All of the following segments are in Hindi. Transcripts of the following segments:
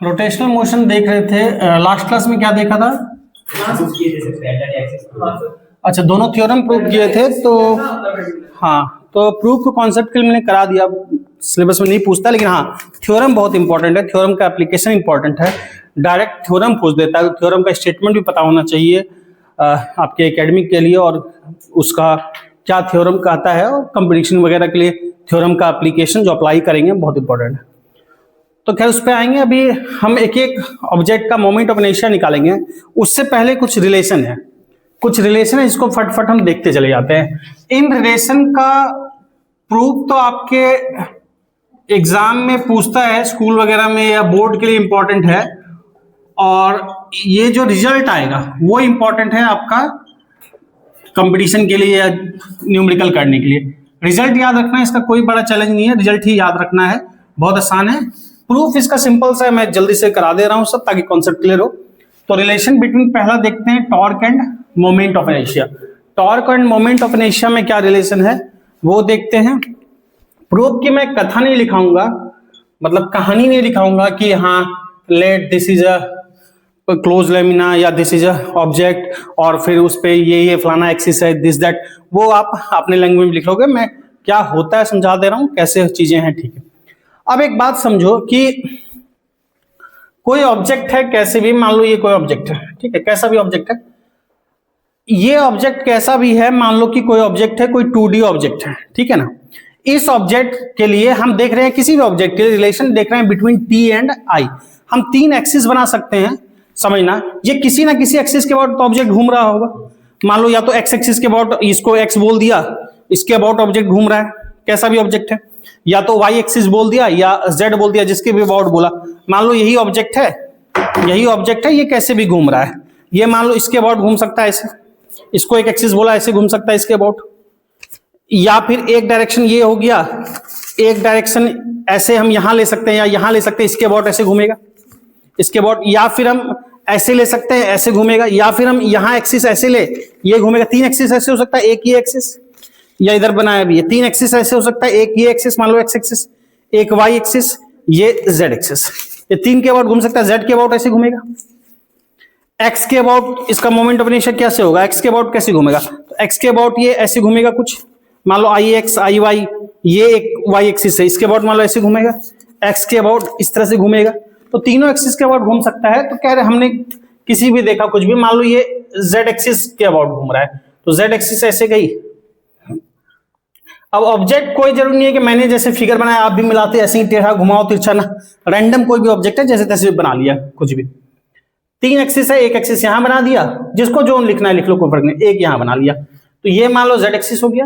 रोटेशनल मोशन देख रहे थे लास्ट क्लास में, क्या देखा था? अच्छा, दोनों थ्योरम प्रूव किए थे। तो हाँ, तो प्रूफ को कॉन्सेप्ट के लिए मैंने करा दिया, सिलेबस में नहीं पूछता, लेकिन हाँ थ्योरम बहुत इंपॉर्टेंट है, थ्योरम का एप्लीकेशन इंपॉर्टेंट है। डायरेक्ट थ्योरम पूछ देता है, थ्योरम का स्टेटमेंट भी पता होना चाहिए आपके एकेडमिक के लिए, और उसका क्या थ्योरम कहता है, और कंपटीशन वगैरह के लिए थ्योरम का एप्लीकेशन जो अप्लाई करेंगे बहुत इंपॉर्टेंट है। तो खैर उस पर आएंगे। अभी हम एक एक ऑब्जेक्ट का मोमेंट ऑफ इनर्शिया निकालेंगे। उससे पहले कुछ रिलेशन है, इसको फटफट हम देखते चले जाते हैं। इन रिलेशन का प्रूफ तो आपके एग्जाम में पूछता है, स्कूल वगैरह में या बोर्ड के लिए इंपॉर्टेंट है, और ये जो रिजल्ट आएगा वो इंपॉर्टेंट है आपका कंपटीशन के लिए या न्यूमेरिकल करने के लिए। रिजल्ट याद रखना है, इसका कोई बड़ा चैलेंज नहीं है, रिजल्ट ही याद रखना है, बहुत आसान है। प्रूफ इसका सिंपल सा है, मैं जल्दी से करा दे रहा हूं सब, ताकि कॉन्सेप्ट क्लियर हो। तो रिलेशन बिटवीन, पहला देखते हैं torque and moment of inertia. Torque and moment of inertia में क्या रिलेशन है वो देखते हैं। प्रूफ की मैं कथा नहीं लिखाऊंगा, मतलब कहानी नहीं लिखाऊंगा कि हाँ let this is a close lamina या दिस इज अ ऑब्जेक्ट और फिर उस पे ये फलाना एक्सिस है, दिस दैट, वो आप अपने लैंग्वेज में लिख लोगे। मैं क्या होता है समझा दे रहा हूं, कैसे चीजें हैं, ठीक है। अब एक बात समझो कि कोई ऑब्जेक्ट है, कैसे भी, मान लो ये कोई ऑब्जेक्ट है, ठीक है, कैसा भी ऑब्जेक्ट है, ये ऑब्जेक्ट कैसा भी है, मान लो कि कोई ऑब्जेक्ट है, कोई 2D ऑब्जेक्ट है, ठीक है ना। इस ऑब्जेक्ट के लिए हम देख रहे हैं, किसी भी ऑब्जेक्ट के लिए रिलेशन देख रहे हैं बिटवीन T एंड I। हम 3 एक्सिस बना सकते हैं, समझना, ये किसी ना किसी एक्सिस के अबाउट तो ऑब्जेक्ट घूम रहा होगा। मान लो या तो एक्स एक्सिस के अबाउट, इसको एक्स बोल दिया, इसके अबाउट ऑब्जेक्ट घूम रहा है, कैसा भी ऑब्जेक्ट है, या तो वाई एक्सिस बोल दिया या जेड बोल दिया, जिसके भी अबाउट बोला। मान लो यही ऑब्जेक्ट है, ये कैसे भी घूम रहा है। ये मान लो इसके अबाउट घूम सकता है ऐसे, इसको एक एक्सिस बोला, ऐसे घूम सकता है इसके अबाउट, या फिर एक डायरेक्शन ये हो गया, एक डायरेक्शन ऐसे हम यहां ले सकते हैं या यहां ले सकते हैं, इसके अबाउट ऐसे घूमेगा, इसके अबाउट, या फिर हम ऐसे ले सकते हैं, ऐसे घूमेगा, या फिर हम यहां एक्सिस ऐसे ले, ये घूमेगा। 3 एक्सिस ऐसे हो सकता है, एक ये एक्सिस, या इधर बनाया भी है 3 एक्सिस ऐसे हो सकता है, एक ये एक्सिस मान लो एक्स एक्सिस, एक वाई एक्सिस, ये जेड एक्सिस, ये 3 के अबाउट घूम सकता है। जेड के अबाउट ऐसे घूमेगा, एक्स के अबाउट इसका मोमेंट ऑफ इनर्शिया कैसे होगा, एक्स के अबाउट कैसे घूमेगा, तो एक्स के अबाउट ये ऐसे घूमेगा कुछ, मान लो आई एक्स आई वाई, ये एक वाई एक्सिस है, इसके अबाउट मान लो ऐसे घूमेगा, एक्स के अबाउट इस तरह से घूमेगा। तो तीनों एक्सिस के अबाउट घूम सकता है। तो कह रहे हमने किसी भी देखा कुछ भी, मान लो ये जेड एक्सिस के अबाउट घूम रहा है, तो जेड एक्सिस ऐसे गई। अब ऑब्जेक्ट कोई जरूरी नहीं है कि मैंने जैसे फिगर बनाया आप भी मिलाते ऐसे ही टेढ़ा घुमाओ तिरछा ना, रैंडम कोई भी ऑब्जेक्ट है जैसे तैसे बना लिया कुछ भी। 3 एक्सिस है, एक एक्सिस यहां बना दिया, जिसको जो लिखना है लिख लो, कोई फर्क नहीं, एक यहां बना लिया, तो ये मान लो जेड एक्सिस हो गया,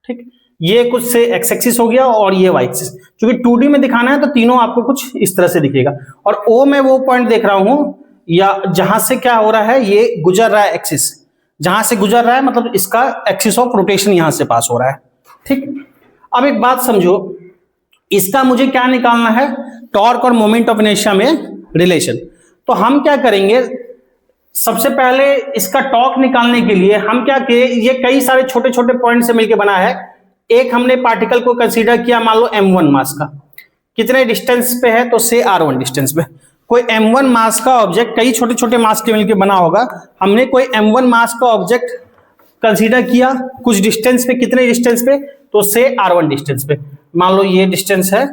ठीक, ये कुछ से एक्स एक्सिस हो गया और ये वाई एक्सिस। क्योंकि 2D में दिखाना है तो तीनों आपको कुछ इस तरह से दिखेगा। और ओ में वो पॉइंट देख रहा हूं, या जहां से क्या हो रहा है, ये गुजर रहा है एक्सिस, जहां से गुजर रहा है मतलब इसका एक्सिस ऑफ रोटेशन यहां से पास हो रहा है, ठीक। अब एक बात समझो, इसका मुझे क्या निकालना है, टॉर्क और मोमेंट ऑफ इनर्शिया में रिलेशन। तो हम क्या करेंगे, सबसे पहले इसका टॉर्क निकालने के लिए हम क्या किए, ये कई सारे छोटे छोटे पॉइंट से मिलकर बना है। एक हमने पार्टिकल को कंसीडर किया, मान लो m1 मास का, कितने डिस्टेंस पे है, तो से r1 डिस्टेंस पे। कोई m1 मास का ऑब्जेक्ट कई छोटे छोटे मास के मिलकर बना होगा, हमने कोई m1 मास का ऑब्जेक्ट कंसीडर किया कुछ डिस्टेंस पे, कितने डिस्टेंस पे, तो से r1 डिस्टेंस पे। मान लो ये डिस्टेंस है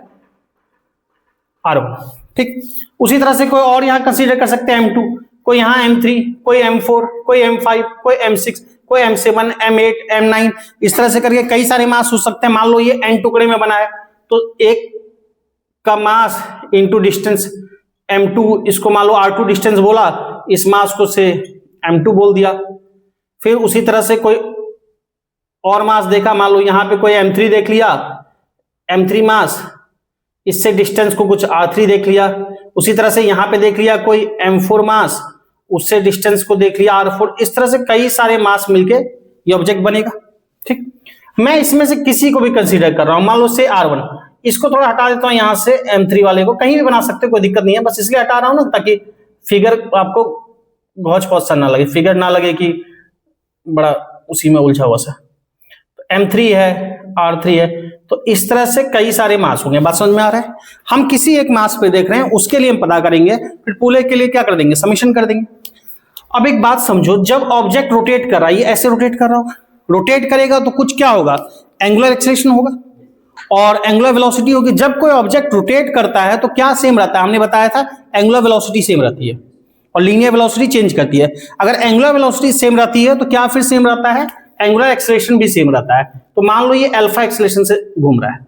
r1, ठीक। उसी तरह से कोई और यहां कंसीडर कर सकते हैं m2, कोई यहां m3, कोई m4, कोई m5, कोई m6, कोई m7, m8, m9, इस तरह से करके कई सारे मास हो सकते हैं। मान लो ये n टुकड़े में बना है, तो एक का मास इंटू डिस्टेंस m2, इसको मान लो r2 डिस्टेंस बोला, इस मास को से m2 बोल दिया। फिर उसी तरह से कोई और मास देखा, मान लो यहां पे कोई m3 देख लिया, m3 मास, इससे डिस्टेंस को कुछ r3 देख लिया। उसी तरह से यहां पे देख लिया कोई m4 मास, उससे डिस्टेंस को देख लिया r4। इस तरह से कई सारे मास मिलके ये ऑब्जेक्ट बनेगा, ठीक। मैं इसमें से किसी को भी कंसीडर कर रहा हूं, मान लो से r1, इसको थोड़ा हटा देता हूं यहां से, m3 वाले को कहीं भी बना सकते, कोई दिक्कत नहीं है, बस इसलिए हटा रहा हूं ना ताकि फिगर आपको बहुत सा ना लगे, फिगर ना लगे कि बड़ा उसी में उलझा हुआ सा। m3 है, r3 है, तो इस तरह से कई सारे मास होंगे। बात समझ में आ रहा है? हम किसी एक मास पे देख रहे हैं, उसके लिए हम पता करेंगे, फिर पूरे के लिए क्या कर देंगे, समेशन कर देंगे। अब एक बात समझो, जब ऑब्जेक्ट रोटेट कर रहा है, ये ऐसे रोटेट कर रहा होगा, रोटेट करेगा तो कुछ क्या होगा, एंगुलर एक्सेलरेशन होगा और एंगुलर वेलोसिटी होगी। जब कोई ऑब्जेक्ट रोटेट करता है तो क्या सेम रहता है, हमने बताया था एंगुलर वेलोसिटी सेम रहती है और लीनियर वेलोसिटी चेंज करती है। अगर एंगुलर वेलोसिटी सेम रहती है तो क्या फिर सेम रहता है, एंगुलर एक्सेलरेशन भी सेम रहता है। तो मान लो ये अल्फा एक्सेलरेशन से घूम रहा है,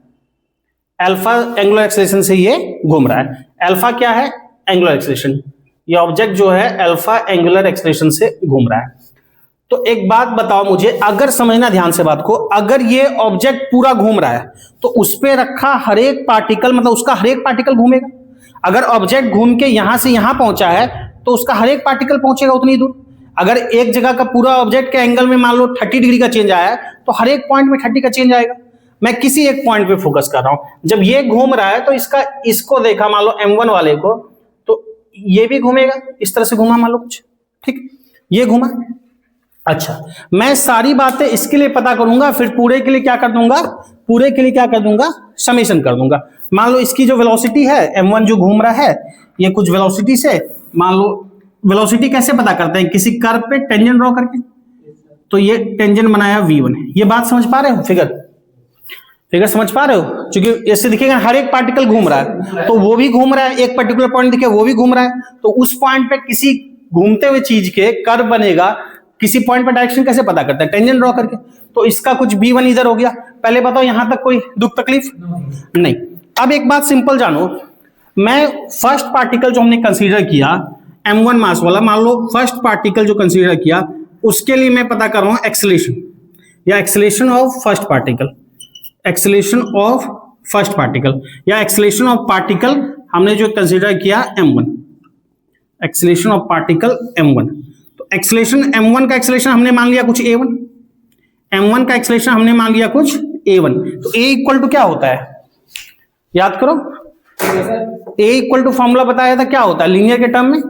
अल्फा एंगुलर एक्सेलरेशन से ये घूम रहा है। अल्फा क्या है, एंगुलर एक्सेलरेशन। ये ऑब्जेक्ट जो है अल्फा एंगुलर एक्सेलरेशन से घूम रहा है। तो एक बात बताओ मुझे, अगर समझना ध्यान से बात को, अगर ये ऑब्जेक्ट पूरा घूम रहा है तो उस पे रखा हर एक पार्टिकल, मतलब उसका हर एक पार्टिकल घूमेगा। अगर ऑब्जेक्ट घूम के यहां से यहां पहुंचा है तो उसका हर एक पार्टिकल पहुंचेगा उतनी दूर। अगर एक जगह का पूरा ऑब्जेक्ट के एंगल में मान लो 30 डिग्री का चेंज आया है तो हर एक पॉइंट में 30 का चेंज आएगा। मैं किसी एक पॉइंट पे फोकस कर रहा हूं। जब ये घूम रहा है तो इसको देखा मान लो m1 वाले को, तो ये भी घूमेगा, इस तरह से घूमा मान लो कुछ, ठीक, ये घूमा। अच्छा, मैं सारी बातें इसके लिए पता करूंगा, फिर पूरे के लिए क्या कर दूंगा, पूरे के लिए क्या कर दूंगा, समेशन कर दूंगा। मान लो इसकी जो वेलोसिटी है, m1 जो घूम रहा है, ये कुछ वेलोसिटी से, मान लो वेलोसिटी कैसे पता करते हैं, किसी कर्व पे टेंजेंट ड्रॉ करके। तो ये टेंजेंट बनाया v1। ये बात समझ पा रहे हो, फिगर समझ पा रहे हो? क्योंकि ऐसे दिखेगा हर एक पार्टिकल घूम रहा है, तो वो भी घूम रहा है, एक पर्टिकुलर पॉइंट दिखे वो भी घूम रहा है, तो उस पॉइंट पे किसी घूमते हुए चीज के कर्व बनेगा। किसी पॉइंट पर डायरेक्शन कैसे पता करते हैं, टेंजेंट ड्रॉ करके। तो इसका कुछ b1 इधर हो गया। पहले बताओ यहां तक कोई दुख तकलीफ नहीं। अब एक बात सिंपल जानो, मैं फर्स्ट पार्टिकल जो हमने कंसीडर किया m1 मास वाला, मान लो फर्स्ट पार्टिकल जो कंसीडर किया, उसके लिए मैं पता कर रहा हूं एक्सेलरेशन, या acceleration of first particle, acceleration of first particle, या एक्सेलरेशन ऑफ पार्टिकल हमने जो कंसीडर किया m1, acceleration of particle m1। तो एक्सेलरेशन m1 का एक्सेलरेशन हमने मान लिया कुछ a1, m1 का एक्सेलरेशन हमने मान लिया कुछ a1। तो a इक्वल टू क्या होता है, याद करो, a इक्वल टू फॉर्मूला बताया था क्या होता है लीनियर के टर्म में,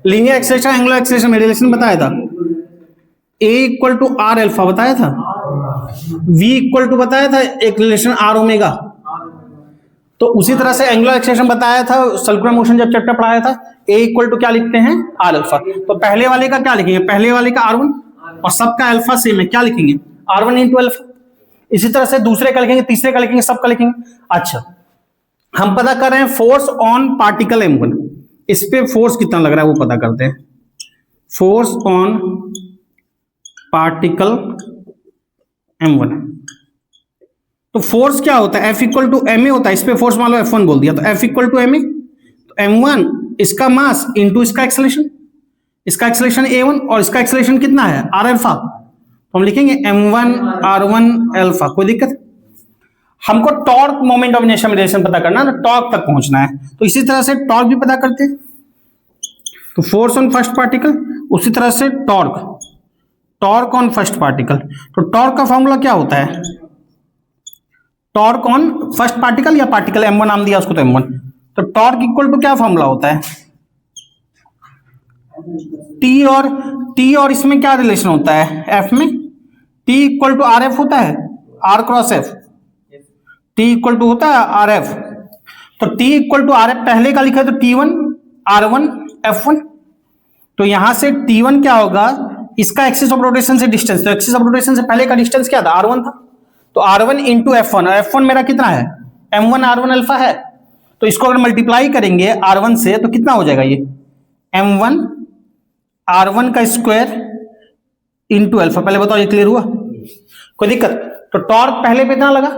लीनियर एक्सेलरेशन एंगुलर एक्सेलरेशन में रिलेशन बताया था। a equal to r alpha बताया था, v इक्वल टू बताया था एक रिलेशन r ओमेगा। तो उसी तरह से एंगुलर एक्सेलरेशन बताया था सर्कुलर मोशन जब चैप्टर पढ़ाया था, a इक्वल टू क्या लिखते हैं, r अल्फा। तो पहले वाले का क्या लिखेंगे, पहले वाले का r1, और सबका अल्फा सेम है, क्या लिखेंगे, r1 इंटू अल्फा। इसी तरह से दूसरे का लिखेंगे, तीसरे का लिखेंगे, सबका लिखेंगे। अच्छा, हम पता कर रहे हैं फोर्स ऑन पार्टिकल m1, इस पे फोर्स कितना लग रहा है वो पता करते हैं। फोर्स ऑन पार्टिकल m1, तो फोर्स क्या होता है, F इक्वल टू ma होता है। इस पे फोर्स मान लो F1 बोल दिया, तो F इक्वल टू ma, तो m1 इसका मास इंटू इसका एक्सेलरेशन, इसका एक्सेलरेशन a1 और इसका एक्सेलरेशन कितना है, r अल्फा। तो हम लिखेंगे m1 r1 अल्फा। कोई दिक्कत? हमको टॉर्क मोमेंट ऑफ इनर्शिया में रिलेशन पता करना है, टॉर्क तक पहुंचना है। तो इसी तरह से टॉर्क भी पता करते हैं। तो फोर्स ऑन फर्स्ट पार्टिकल, उसी तरह से टॉर्क ऑन फर्स्ट पार्टिकल। तो टॉर्क का फॉर्मूला क्या होता है, टॉर्क ऑन फर्स्ट पार्टिकल, या पार्टिकल m1 नाम दिया उसको तो m1। तो टॉर्क इक्वल टू क्या फॉर्मूला होता है, T और इसमें क्या रिलेशन होता है, F में T इक्वल टू RF होता है, R cross F, T equal to होता है RF। तो T इक्वल टू RF पहले का लिखा है तो T1 R1 F1। तो यहां से T1 क्या होगा, इसका एक्सिस ऑफ रोटेशन से डिस्टेंस, तो एक्सिस ऑफ रोटेशन से पहले का डिस्टेंस क्या था, R1 था। तो R1 इंटू F1, और F1 मेरा कितना है, M1 R1 अल्फा है। तो इसको अगर मल्टीप्लाई करेंगे R1 से तो कितना हो जाएगा, ये M1 R1 का स्क्वायर इंटू अल्फा। पहले बताओ ये क्लियर हुआ, कोई दिक्कत? तो टॉर्क पहले पे इतना लगा,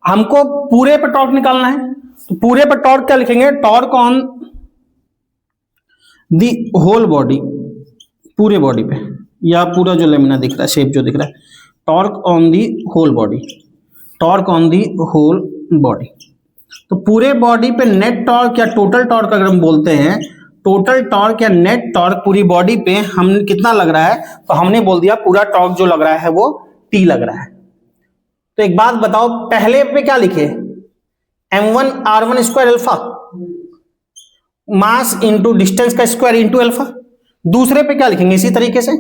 हमको पूरे पे टॉर्क निकालना है। तो पूरे पे टॉर्क क्या लिखेंगे, torque on the whole body, पूरे बॉडी पे, या पूरा जो लेमिना दिख रहा है, शेप जो दिख रहा है, torque on the whole body, torque on the whole body. तो पूरे बॉडी पे नेट टॉर्क या टोटल टॉर्क अगर हम बोलते हैं, टोटल टॉर्क या नेट टॉर्क पूरी बॉडी पे हम कितना लग रहा है, तो हमने बोल दिया पूरा टॉर्क जो लग रहा है वो T लग रहा है। तो एक बात बताओ, पहले पे क्या लिखे, M1 R1 square alpha, mass into distance का स्क्वायर इंटू अल्फा। दूसरे पे क्या लिखेंगे इसी तरीके से,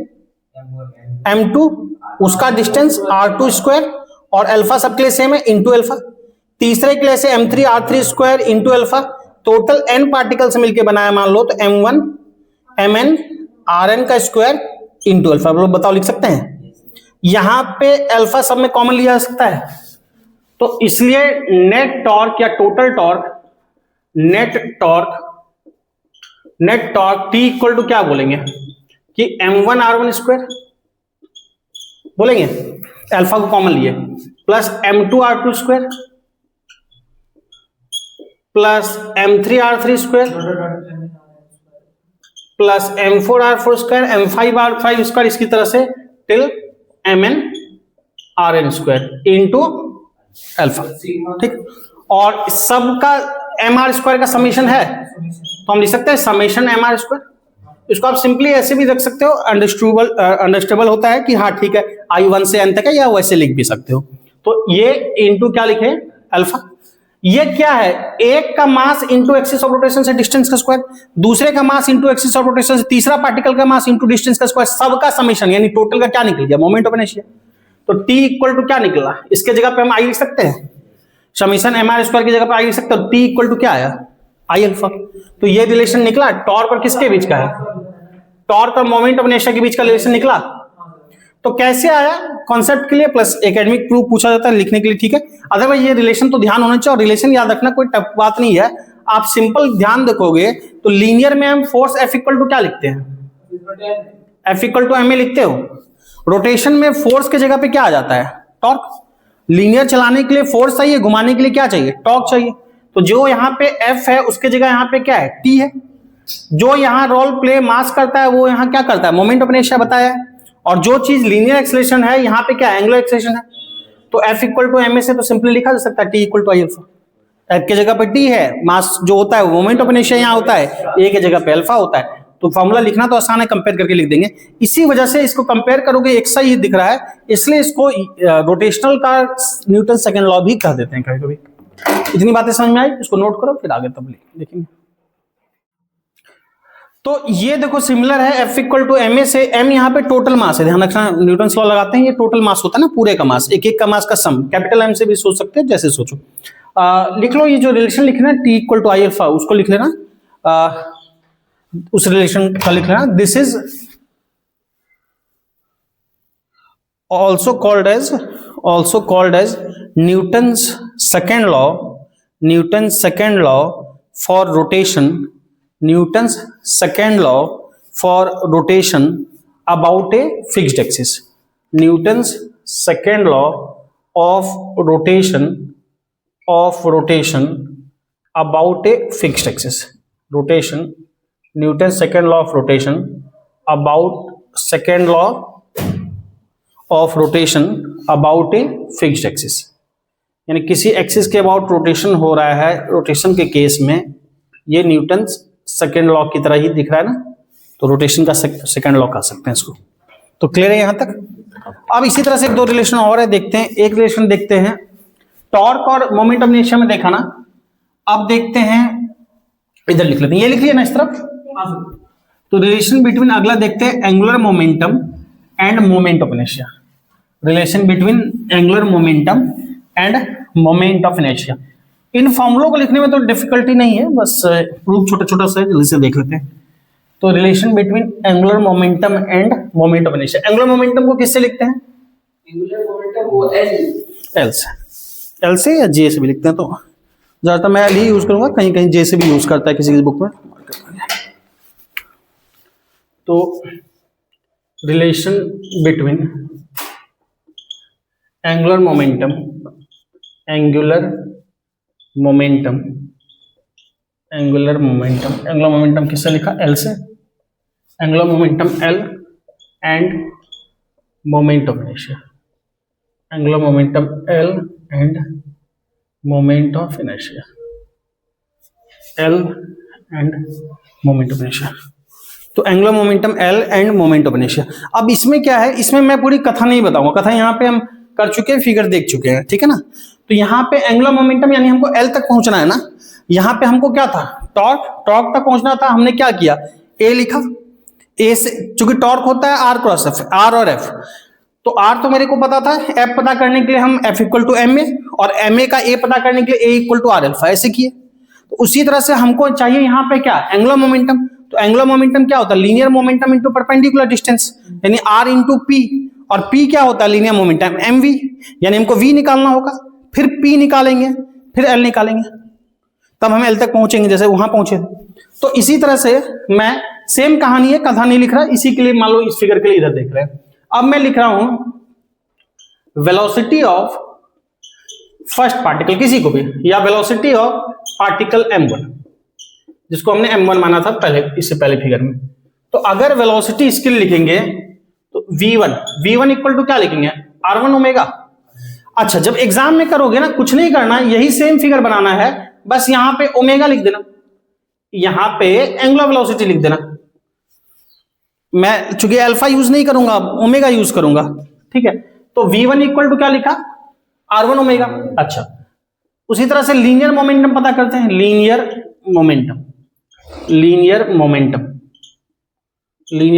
M2 उसका डिस्टेंस R2 स्क्वायर और अल्फा सबके लिए सेम है इंटू अल्फा। तीसरे के लिए से m3r3 into alpha, total n particle से मिलकर बनाया मान लो तो m1 mn rn का स्क्वायर इंटू अल्फा। बताओ लिख सकते हैं? यहां पे अल्फा सब में कॉमन लिया जा सकता है, तो इसलिए नेट टॉर्क या total torque, net torque T equal to क्या बोलेंगे कि m1r1 स्क्वायर बोलेंगे, अल्फा को कॉमन लिए, plus m2r2 square plus m3r3 square plus m4r4 square m5r5 square, इसकी तरह से till mn rn square into alpha. ठीक, और सबका mr स्क्वायर का समेशन है तो हम लिख सकते हैं समेशन mr स्क्वायर। इसको आप सिंपली ऐसे भी रख सकते हो, अंडरस्टेबल होता है कि हाँ ठीक है i1 से n तक है, या वैसे लिख भी सकते हो। तो ये इंटू क्या लिखे अल्फा। ये क्या है, एक का mass into axis of rotation से डिस्टेंस का स्क्वायर, दूसरे का mass into axis of rotation से तीसरा पार्टिकल का मास इंटू डिस्टेंस का स्क्वायर, सबका समेशन यानी टोटल का क्या निकल गया, मोमेंट ऑफ इनर्शिया। तो T इक्वल टू क्या निकला, इसके जगह पे हम आई लिख सकते हैं, समेशन mr स्क्वायर की जगह पे आई लिख सकते हो। T इक्वल टू क्या आया, आई अल्फा। तो ये रिलेशन निकला टॉर्क और किसके बीच का है, टॉर्क और मोमेंट ऑफ इनर्शिया के बीच का रिलेशन निकला। तो कैसे आया, कॉन्सेप्ट के लिए प्लस एकेडमिक प्रूफ पूछा जाता है लिखने के लिए, ठीक है। अदरवाइज ये रिलेशन तो ध्यान होना चाहिए, और रिलेशन याद रखना कोई टफ बात नहीं है। आप सिंपल ध्यान देखोगे तो लीनियर में हम फोर्स F इक्वल टू क्या लिखते हैं, F इक्वल टू ma लिखते हो। रोटेशन में फोर्स के जगह पे क्या आ जाता है, टॉर्क। लीनियर चलाने के लिए फोर्स चाहिए, घुमाने के लिए क्या चाहिए, टॉर्क चाहिए। तो जो यहाँ पे F है उसके जगह यहाँ पे क्या है, T है। जो यहाँ रोल प्ले मास करता है वो यहाँ क्या करता है, मोमेंट ऑफ इनर्शिया बताया है। और जो चीज लीनियर एक्सेलरेशन है यहाँ पे क्या है, एंगुलर एक्सेलरेशन है। तो F इक्वल टू ma से तो सिंपली लिखा जा सकता है T equal to I alpha. F की जगह पे T है, मास जो होता है मोमेंट ऑफ इनर्शिया यहाँ होता है, A की जगह पे अल्फा होता है। तो फॉर्मूला लिखना तो आसान है, कंपेयर करके लिख देंगे। इसी वजह से इसको कंपेयर करोगे एक सा ही दिख रहा है, इसलिए इसको रोटेशनल का न्यूटन सेकंड लॉ भी कह देते हैं कभी कभी। इतनी बातें समझ में आई, इसको नोट करो फिर आगे तब देखेंगे। तो ये देखो सिमिलर है, F इक्वल टू ma से, m यहाँ पे टोटल मास है, ध्यान रखना न्यूटन लॉ लगाते हैं, ये टोटल मास होता है ना, पूरे का मास, एक एक का मास का सम, कैपिटल M से भी सोच सकते हैं जैसे सोचो। लिख लो ये जो रिलेशन लिखना है T equal to I alpha, उसको लिख लेना, उस रिलेशन का लिख लेना। This is also called as Newton's second law for rotation, Newton's second law for rotation about a fixed axis. Newton's second law of rotation about a fixed axis. Newton's second law of rotation about a fixed axis. यानी किसी एक्सिस के अबाउट रोटेशन हो रहा है, रोटेशन के केस में ये न्यूटन सेकेंड लॉ की तरह ही दिख रहा है ना, तो रोटेशन का सेकेंड लॉ कह सकते हैं इसको। तो क्लियर है यहां तक। अब इसी तरह से एक दो रिलेशन और है, देखते हैं। एक रिलेशन देखते हैं टॉर्क और मोमेंट ऑफ इनर्शिया में देखा ना, अब देखते हैं इधर लिख लेते हैं, ये लिख लिया ना इस तरफ। तो रिलेशन बिटवीन, अगला देखते हैं angular momentum and moment of inertia. Relation between angular momentum and moment of inertia. इन फॉर्मूलों को लिखने में तो डिफिकल्टी नहीं है, बस प्रूफ छोटा छोटा सा जल्दी से देख लेते हैं। तो relation between angular momentum and moment of inertia. Angular momentum को किससे लिखते हैं, एंगुलर मोमेंटम को एल से या जे से भी लिखते हैं। तो ज्यादातर मैं एल ही यूज करूंगा, कहीं कहीं जे से भी यूज करता है किसी की बुक में। तो रिलेशन बिटवीन एंगुलर मोमेंटम किससे लिखा, एल से। Angular momentum L and moment of inertia. Angular momentum L and moment of inertia. L and moment of inertia. तो angular momentum L and moment of inertia. अब इसमें क्या है, इसमें मैं पूरी कथा नहीं बताऊंगा, कथा यहाँ पे हम कर चुके हैं, फिगर देख चुके हैं, ठीक है ना। तो यहाँ पे एंगुलर मोमेंटम यानी हमको एल तक पहुंचना है ना। यहाँ पे हमको क्या था, टॉर्क तक पहुंचना था। हमने क्या किया, ए लिखा, ए से, चूंकि टॉर्क होता है आर क्रॉस एफ, आर और एफ, तो R तो मेरे को पता था, F पता करने के लिए हम F equal to M A, और एम ए का A पता करने के लिए A equal to R alpha, ऐसे किए। तो उसी तरह से हमको चाहिए यहाँ पे क्या, एंगुलर मोमेंटम। तो एंगुलर मोमेंटम क्या होता है, linear momentum into perpendicular distance, यानी R इंटू P, और P क्या होता है, लीनियर मोमेंटम mv, यानी हमको V निकालना होगा, फिर P निकालेंगे, फिर L निकालेंगे, तब हम L तक पहुंचेंगे, जैसे वहां पहुंचे। तो इसी तरह से मैं सेम कहानी है, कथा नहीं लिख रहा, इसी के लिए मान लो इस फिगर के लिए इधर देख रहे हैं। अब मैं लिख रहा हूं वेलोसिटी ऑफ फर्स्ट पार्टिकल, किसी को भी, या वेलोसिटी ऑफ पार्टिकल m1, जिसको हमने m1 माना था पहले, इससे पहले फिगर में। तो अगर वेलोसिटी इसके लिए लिखेंगे तो v1 इक्वल टू क्या लिखेंगे, r1 ओमेगा। अच्छा, जब एग्जाम में करोगे ना, कुछ नहीं करना, यही सेम फिगर बनाना है, बस यहां पे ओमेगा लिख देना, यहां पे एंगुलर वेलोसिटी लिख देना। मैं चूंकि अल्फा यूज नहीं करूंगा, ओमेगा यूज करूंगा, ठीक है। तो v1 इक्वल टू क्या लिखा, r1 ओमेगा। अच्छा, उसी तरह से लीनियर मोमेंटम पता करते हैं, लीनियर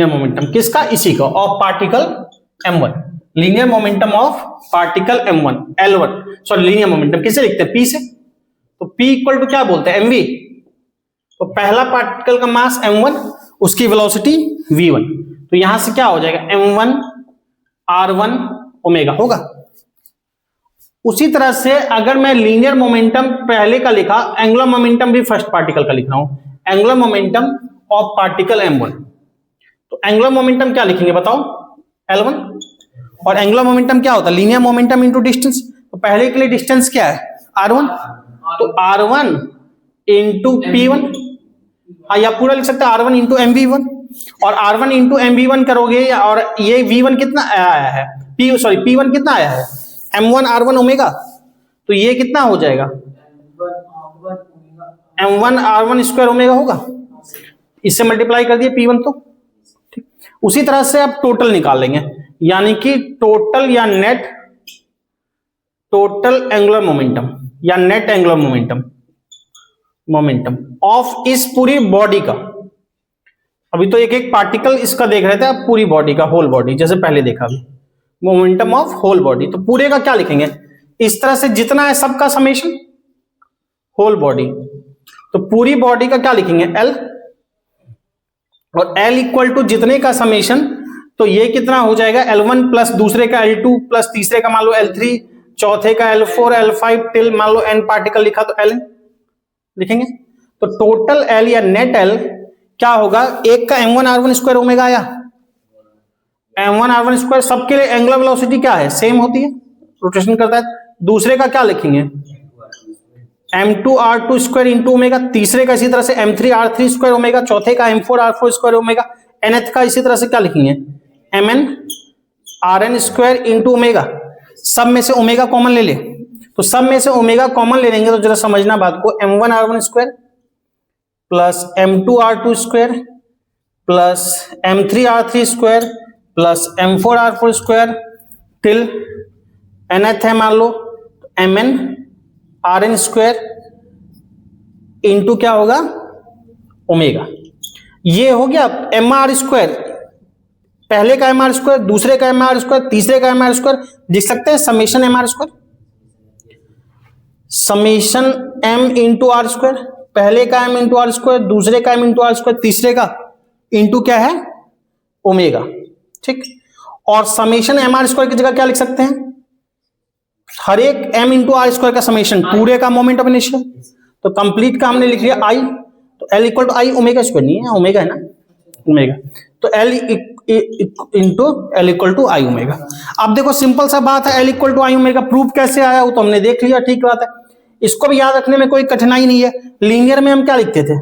मोमेंटम किसका, इसी का, of particle m1, linear momentum of particle m1 L1, sorry linear momentum किसे लिखते हैं, P से। तो P इक्वल टू क्या बोलते हैं, mv। तो पहला पार्टिकल का मास m1, उसकी वेलोसिटी v1, तो यहां से क्या हो जाएगा, m1 r1 ओमेगा होगा। उसी तरह से अगर मैं लीनियर मोमेंटम पहले का लिखा, एंगुलर मोमेंटम भी फर्स्ट पार्टिकल का लिख रहा हूं, angular momentum of particle m1। तो एंगुलर मोमेंटम क्या लिखेंगे बताओ, L1, और एंगुलर मोमेंटम क्या होता है, लीनियर मोमेंटम इंटू डिस्टेंस। तो पहले के लिए डिस्टेंस क्या है, r1, तो r1 इंटू P1, या पूरा लिख सकते हैं r1 इंटू mv1, और r1 इंटू mv1 करोगे, और ये v1 कितना आया है, P1 कितना आया है, m1 r1 ओमेगा, तो ये कितना हो जाएगा, m1 r1 स्क्वायर ओमेगा होगा, इससे मल्टीप्लाई कर दिए P1 तो ठीक। उसी तरह से आप टोटल निकाल लेंगे, यानी कि टोटल या नेट टोटल एंगुलर मोमेंटम या नेट एंगुलर मोमेंटम ऑफ इस पूरी बॉडी का। अभी तो एक एक पार्टिकल इसका देख रहे थे, आप पूरी बॉडी का, होल बॉडी, जैसे पहले देखा अभी, मोमेंटम ऑफ होल बॉडी। तो पूरे का क्या लिखेंगे, इस तरह से जितना है सबका समेशन, होल बॉडी। तो पूरी बॉडी का क्या लिखेंगे, L, और L इक्वल टू जितने का समेशन, तो ये कितना हो जाएगा, L1 प्लस दूसरे का L2 प्लस तीसरे का मान लो L3, चौथे का L4 L5 टिल मान लो n पार्टिकल लिखा तो Ln लिखेंगे। तो टोटल L या नेट L क्या होगा, एक का m1 r1 स्क्वायर ओमेगा आया, m1 r1 स्क्वायर, सबके लिए एंगुलर वेलोसिटी क्या है, सेम होती है, रोटेशन करता है। दूसरे का क्या लिखेंगे, m2 r2 square into omega, तीसरे का इसी तरह से m3 r3 स्क्वायर ओमेगा, चौथे का m4 r4 square omega, nth का इसी तरह से क्या लिखेंगे, mn rn square into omega. सब में से ओमेगा कॉमन ले ले, तो सब में से ओमेगा कॉमन ले लेंगे, तो जरा समझना बात को, m1 r1 square plus m2 r2 square plus m3 r3 square plus m4 r4 square till nth है मान लो mn rn स्क्वायर इंटू क्या होगा, ओमेगा। ये हो गया mr स्क्वायर, पहले का mr स्क्वायर, दूसरे का mr स्क्वायर, तीसरे का mr स्क्वायर, लिख सकते हैं summation mr square, summation m into R square, पहले का m इंटू आर स्क्वायर, दूसरे का m इंटू आर स्क्वायर, तीसरे का इंटू क्या है, ओमेगा, ठीक। और समेशन एम आर स्क्वायर की जगह क्या लिख सकते हैं, हर एक m इंटू आर स्क्वायर का समेशन, पूरे का मोमेंट ऑफ इनर्शिया। तो कंप्लीट का हमने लिख लिया I, तो L equal to I omega square, नहीं है ओमेगा है ना, ओमेगा, तो L into L equal to I omega. अब देखो सिंपल सा बात है, L equal to I omega proof कैसे आया वो तो हमने देख लिया, ठीक बात है, इसको भी याद रखने में कोई कठिनाई नहीं है। लीनियर में हम क्या लिखते थे,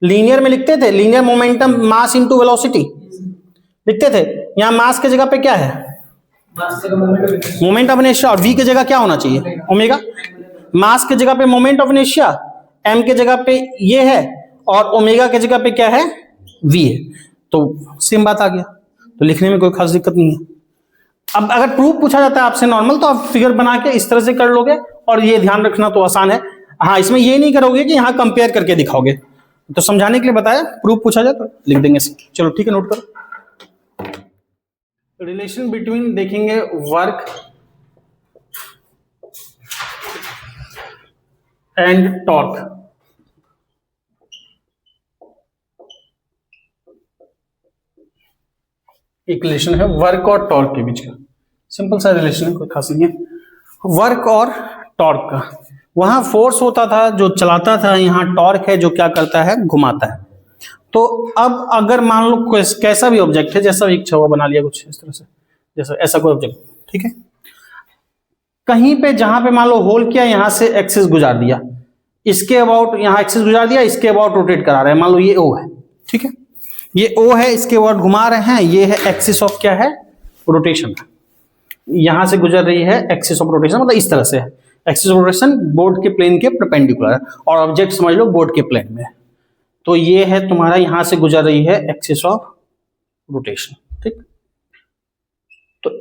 लीनियर में लिखते थे linear momentum mass into velocity लिखते थे, यहां मास की जगह पे क्या है, मोमेंट ऑफ इनर्शिया, और v की जगह क्या होना चाहिए, ओमेगा। मास की जगह पे मोमेंट ऑफ इनर्शिया, m की जगह पे ये है, और ओमेगा की जगह पे क्या है, v है, तो सेम बात आ गया, तो लिखने में कोई खास दिक्कत नहीं है। अब अगर प्रूफ पूछा जाता है आपसे नॉर्मल, तो आप फिगर बना के इस तरह से कर लोगे, और ये ध्यान रखना तो आसान है। हाँ, इसमें ये नहीं करोगे कि यहाँ कंपेयर करके दिखाओगे, तो समझाने के लिए बताया, प्रूफ पूछा जाए तो लिख देंगे। चलो ठीक है, नोट करो। रिलेशन बिटवीन देखेंगे वर्क एंड टॉर्क। एक रिलेशन है वर्क और टॉर्क के बीच का, सिंपल सा रिलेशन है, कोई खास नहीं है। वर्क और टॉर्क का, वहां फोर्स होता था जो चलाता था, यहाँ टॉर्क है जो क्या करता है, घुमाता है। तो अब अगर मान लो कैसा भी ऑब्जेक्ट है, जैसा भी इच्छा हुआ बना लिया कुछ इस तरह से, जैसा ऐसा कोई ऑब्जेक्ट, ठीक है, कहीं पे जहां पे मान लो होल किया, यहां से एक्सिस गुजार दिया, इसके अबाउट यहां एक्सिस गुजार दिया, इसके अबाउट रोटेट करा रहे हैं, मान लो ये ओ है, ठीक है, ये ओ है, इसके अबाउट घुमा रहे हैं, ये है एक्सिस ऑफ क्या है, रोटेशन है, यहां से गुजर रही है एक्सिस ऑफ रोटेशन, मतलब इस तरह से है, एक्सिस ऑफ रोटेशन बोर्ड के प्लेन के परपेंडिकुलर है, और ऑब्जेक्ट समझ लो बोर्ड के प्लेन में, तो ये है तुम्हारा, यहां से गुजर रही है एक्सिस ऑफ रोटेशन, ठीक। तो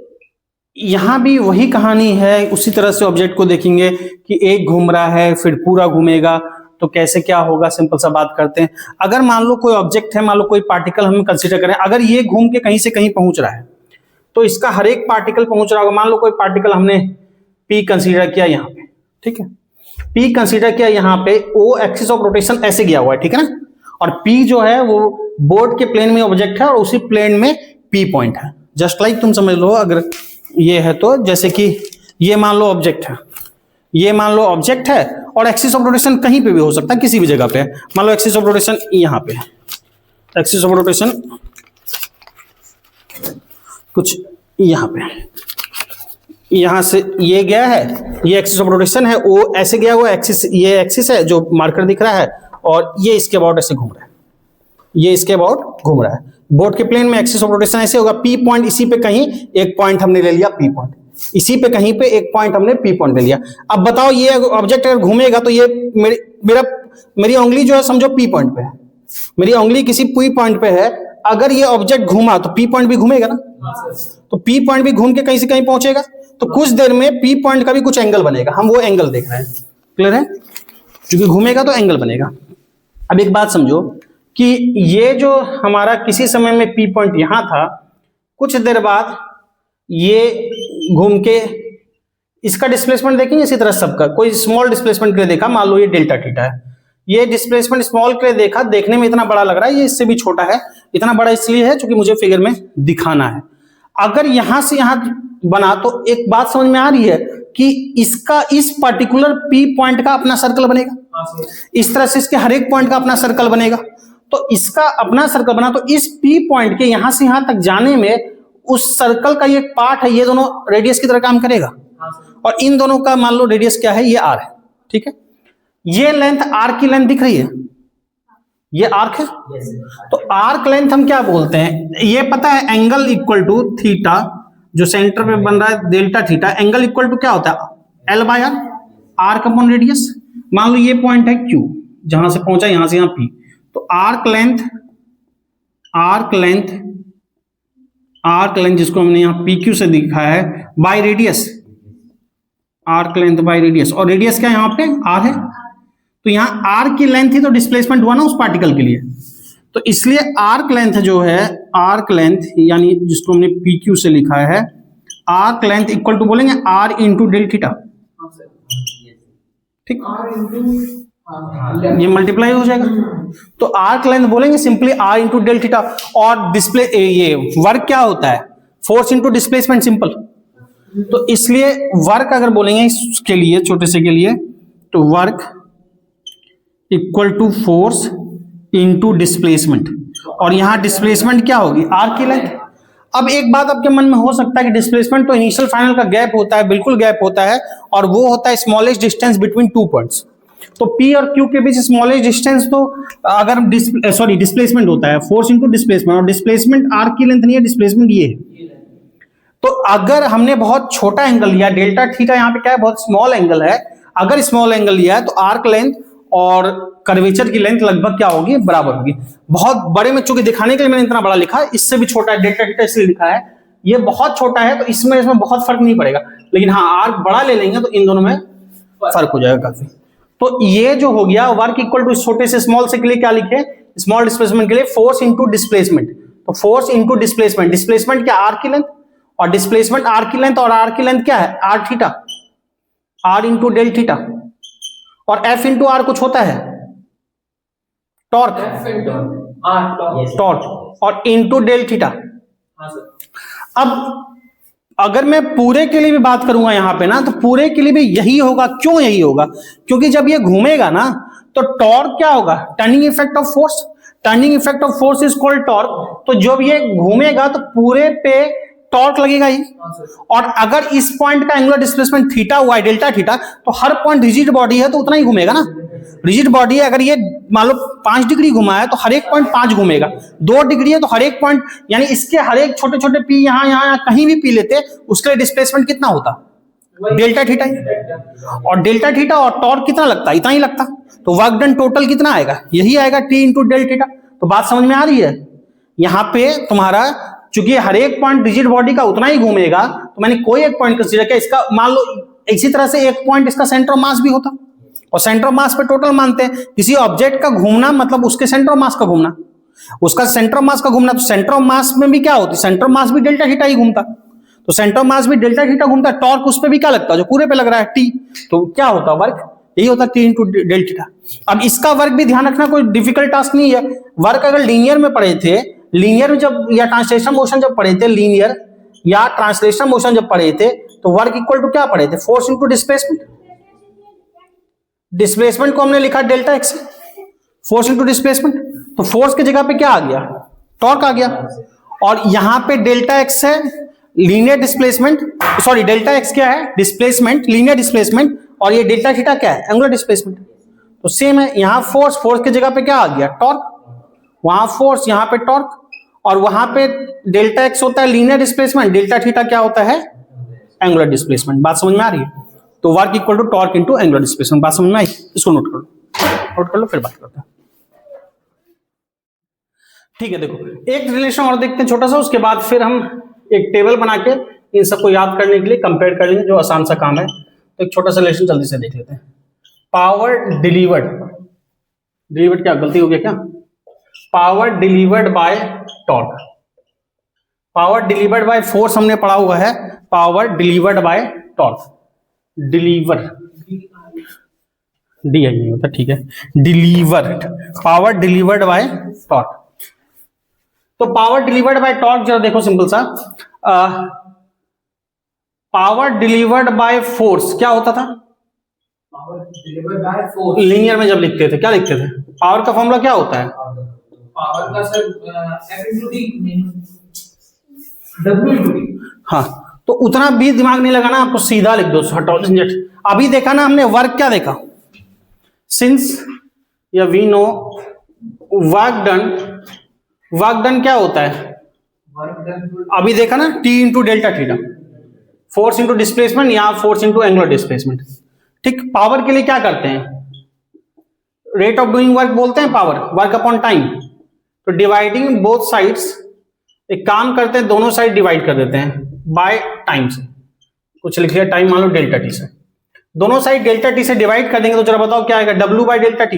यहां भी वही कहानी है, उसी तरह से ऑब्जेक्ट को देखेंगे कि एक घूम रहा है फिर पूरा घूमेगा, तो कैसे क्या होगा, सिंपल सा बात करते हैं। अगर मान लो कोई ऑब्जेक्ट है, मान लो कोई पार्टिकल हम कंसीडर करें, अगर ये घूम के कहीं से कहीं पहुंच रहा है, तो इसका हर एक पार्टिकल पहुंच रहा होगा, मान लो कोई पार्टिकल हमने P कंसीडर किया यहाँ पे, ठीक है, P कंसीडर किया यहाँ पे, O एक्सिस ऑफ रोटेशन ऐसे गया हुआ है, ठीक है ना, और P जो है वो बोर्ड के प्लेन में ऑब्जेक्ट है, और उसी प्लेन में P पॉइंट है, जस्ट लाइक तुम समझ लो, अगर ये है तो जैसे कि ये मान लो ऑब्जेक्ट है, ये मान लो ऑब्जेक्ट है, और एक्सिस ऑफ रोटेशन कहीं पे भी हो सकता है, किसी भी जगह पे, मान लो एक्सिस ऑफ रोटेशन यहाँ पे, एक्सिस ऑफ रोटेशन कुछ यहाँ पे, यहां से ये गया है, ये एक्सिस ऑफ रोटेशन है, वो ऐसे गया हुआ एक्सिस, ये एक्सिस है जो मार्कर दिख रहा है, और ये इसके अबाउट ऐसे घूम रहा है, ये इसके अबाउट घूम रहा है, बोर्ड के प्लेन में एक्सिस ऑफ रोटेशन ऐसे होगा, P पॉइंट इसी पे कहीं एक पॉइंट हमने ले लिया, P पॉइंट इसी पे कहीं पे एक पॉइंट हमने P पॉइंट ले लिया। अब बताओ ये ऑब्जेक्ट अगर घूमेगा तो ये मेरी उंगली जो है समझो P पॉइंट पे है, मेरी उंगली किसी P पॉइंट पे है, अगर ये ऑब्जेक्ट घूमा तो P पॉइंट भी घूमेगा ना, तो P पॉइंट भी घूम के कहीं से कहीं पहुंचेगा, तो कुछ देर में P पॉइंट का भी कुछ एंगल बनेगा, हम वो एंगल देख रहे हैं, क्लियर है, क्योंकि घूमेगा तो एंगल बनेगा। अब एक बात समझो कि ये जो हमारा किसी समय में P पॉइंट यहां था, कुछ देर बाद ये घूम के इसका डिस्प्लेसमेंट देखेंगे, इसी तरह सबका कोई स्मॉल डिस्प्लेसमेंट के लिए देखा, मान लो ये डेल्टा थीटा है, ये डिस्प्लेसमेंट स्मॉल के लिए देखा, देखने में इतना बड़ा लग रहा है, ये इससे भी छोटा है, इतना बड़ा इसलिए है क्योंकि मुझे फिगर में दिखाना है। अगर यहां से यहां बना तो एक बात समझ में आ रही है कि इसका इस पर्टिकुलर P पॉइंट का अपना सर्कल बनेगा, इस तरह से इसके हर एक पॉइंट का अपना सर्कल बनेगा, तो इसका अपना सर्कल बना, तो इस P पॉइंट के यहां से यहां तक जाने में उस सर्कल का ये पार्ट है, ये दोनों रेडियस की तरह काम करेगा, और इन दोनों का मान लो रेडियस क्या है, ये R है, ठीक है, ये लेंथ R की लेंथ दिख रही है, ये आर्क है, तो आर्क लेंथ हम क्या बोलते हैं, ये पता है एंगल इक्वल टू थीटा, जो सेंटर पे बन रहा है delta theta, angle equal to क्या होता है, L by R, arc upon radius. मान लो ये पॉइंट है Q, जहां से पहुंचा यहां से यहां P, तो आर्क लेंथ जिसको हमने यहां PQ से दिखा है by radius, arc length by radius, और रेडियस क्या यहां पे R है, तो यहां आर्क की लेंथ ही तो डिस्प्लेसमेंट हुआ ना उस पार्टिकल के लिए, तो इसलिए आर्क लेंथ जो है, आर्क लेंथ यानी जिसको हमने PQ से लिखा है, आर्क लेंथ इक्वल टू बोलेंगे R इंटू डेल थीटा, ठीक, ये मल्टीप्लाई हो जाएगा, तो आर्क लेंथ बोलेंगे simply R into del theta, और डिस्प्ले ये वर्क क्या होता है, फोर्स इंटू डिस्प्लेसमेंट, सिंपल, तो इसलिए वर्क अगर बोलेंगे इसके लिए छोटे से के लिए, तो work equal to force into displacement, और यहां डिस्प्लेसमेंट क्या होगी, आर्क की लेंथ। अब एक बात आपके मन में हो सकता है कि डिस्प्लेसमेंट तो इनिशियल फाइनल का गैप होता है, बिल्कुल गैप होता है, और वो होता है smallest distance between two points, तो P और Q के बीच स्मॉलेस्ट डिस्टेंस, तो अगर डिस्प्लेसमेंट होता है फोर्स इंटू डिस्प्लेसमेंट, और डिस्प्लेसमेंट आर्क की लेंथ नहीं है, डिस्प्लेसमेंट ये है, तो अगर हमने बहुत छोटा एंगल लिया, डेल्टा थीटा यहाँ पे क्या है, बहुत स्मॉल एंगल है, अगर स्मॉल एंगल लिया है तो आर्क लेंथ और कर्वेचर की लेंथ लगभग क्या होगी, बराबर होगी। बहुत बड़े में चूंकि दिखाने के लिए मैंने इतना बड़ा लिखा है, इससे भी छोटा है, डेल्टा थीटा इसलिए लिखा है, ये बहुत छोटा है, तो इसमें बहुत फर्क नहीं पड़ेगा, लेकिन हाँ आर्क बड़ा ले लेंगे तो इन दोनों में फर्क हो जाएगा काफी। तो ये जो हो गया वर्क इक्वल टू छोटे से स्मॉल से के लिए क्या लिखे, स्मॉल डिस्प्लेसमेंट के लिए फोर्स इंटू डिस्प्लेसमेंट, तो फोर्स इंटू डिस्प्लेसमेंट, डिस्प्लेसमेंट क्या आर्क की लेंथ, और डिस्प्लेसमेंट आर की लेंथ, और आर की लेंथ क्या है, R theta, R into del theta, और एफ इंटू आर कुछ होता है टॉर्क, टॉर्क और इंटू डेल थीटा। अब अगर मैं पूरे के लिए भी बात करूंगा यहां पे ना, तो पूरे के लिए भी यही होगा। क्यों यही होगा? क्योंकि जब ये घूमेगा ना तो टॉर्क क्या होगा, turning effect of force, turning effect of force is called torque. तो जब ये घूमेगा तो पूरे पे टॉर्क लगेगा ही। और अगर इस पॉइंट का एंगुलर डिस्प्लेसमेंट थीटा हुआ है, डेल्टा थीटा, तो हर पॉइंट रिजिड बॉडी है तो उतना ही घूमेगा ना। रिजिड बॉडी है, अगर ये मान लो 5 डिग्री घुमा है तो हर एक पॉइंट 5 घूमेगा। 2 डिग्री है तो हर एक पॉइंट, यानी इसके हर एक छोटे छोटे पी यहां यहां कहीं भी पी लेते, उसके लिए डिस्प्लेसमेंट कितना होता, डेल्टा थीटा ही। और डेल्टा थीटा और टॉर्क कितना लगता, इतना ही लगता। तो वर्क डन टोटल कितना आएगा, यही आएगा, टी इंटू डेल थीटा। तो बात समझ में आ रही है? यहां पे तुम्हारा चूंकि हर एक पॉइंट रिजिड बॉडी का उतना ही घूमेगा, तो मैंने कोई एक पॉइंट कंसीडर किया। इसका मान लो इसी तरह से एक पॉइंट इसका सेंटर ऑफ मास भी होता, और सेंटर ऑफ मास पे टोटल मानते हैं। किसी ऑब्जेक्ट का घूमना मतलब उसके सेंटर ऑफ मास का घूमना, उसका सेंटर ऑफ मास का घूमना। तो सेंटर ऑफ मास में भी क्या होती, सेंटर ऑफ मास भी डेल्टा थीटा ही घूमता। तो सेंटर ऑफ मास भी डेल्टा थीटा घूमता, टॉर्क उस पे भी क्या लगता है, जो पूरे पे लग रहा है, टी। तो क्या होता वर्क, यही होता टी इंटू डेल थीटा। अब इसका वर्क भी ध्यान रखना, कोई डिफिकल्ट टास्क नहीं है। वर्क अगर लीनियर में पढ़े थे, लीनियर में जब, या ट्रांसलेशन मोशन जब पढ़े थे, लीनियर या ट्रांसलेशन मोशन जब पढ़े थे, तो वर्क इक्वल टू क्या पढ़े थे, फोर्स इंटू डिस्प्लेसमेंट। डिस्प्लेसमेंट को हमने लिखा delta x, force into displacement. तो फोर्स की जगह पे क्या आ गया, टॉर्क आ गया। और यहां पे डेल्टा एक्स है linear displacement, sorry delta x क्या है, डिस्प्लेसमेंट, लीनियर डिस्प्लेसमेंट, और ये डेल्टा थीटा क्या है, एंगुलर डिस्प्लेसमेंट। तो सेम है, यहां फोर्स, फोर्स की जगह पे क्या आ गया, टॉर्क, वहां फोर्स, यहां पे टॉर्क। और वहां पे डेल्टा एक्स होता है लीनियर डिस्प्लेसमेंट, डेल्टा थीटा क्या होता है, एंगुलर डिस्प्लेसमेंट। बात समझ में आ रही है? तो work equal to torque into angular displacement. बात समझ में आई? इसको नोट कर लो, नोट कर लो, फिर बात करते हैं। ठीक है, देखो एक रिलेशन और देखते हैं छोटा सा, उसके बाद फिर हम एक टेबल बना के इन सबको याद करने के लिए कंपेयर कर लेंगे, जो आसान सा काम है। तो एक छोटा सा रिलेशन जल्दी से देख लेते हैं। पावर डिलीवर्ड, डिलीवर्ड क्या गलती हो गया क्या, power delivered by torque, power delivered by force हमने पढ़ा हुआ है, power delivered by torque, deliver D नहीं होता, ठीक है, delivered, power delivered by torque. तो पावर डिलीवर्ड बाय टॉर्क जरा देखो सिंपल सा, पावर डिलीवर्ड बाय फोर्स क्या होता था, power delivered by force. Linear में जब लिखते थे क्या लिखते थे, पावर का फॉर्मूला क्या होता है, पावर का sir F into D, W into D। हाँ, तो उतना भी दिमाग नहीं लगाना, आपको सीधा लिख दो, हटाओ झंझट। अभी देखा ना हमने वर्क क्या देखा, सिंस या we know work done, work done क्या होता है, अभी देखा ना, T into delta theta, force into displacement या फोर्स इंटू एंगुलर डिस्प्लेसमेंट। ठीक, पावर के लिए क्या करते हैं, रेट ऑफ डूइंग वर्क बोलते हैं पावर, वर्क अपॉन टाइम। तो डिवाइडिंग बोथ साइड्स, एक काम करते हैं दोनों साइड डिवाइड कर देते हैं बाय टाइम से, कुछ लिख लिया टाइम मान लो डेल्टा टी से, दोनों साइड डेल्टा टी से डिवाइड कर देंगे तो जरा बताओ क्या आएगा, W by delta T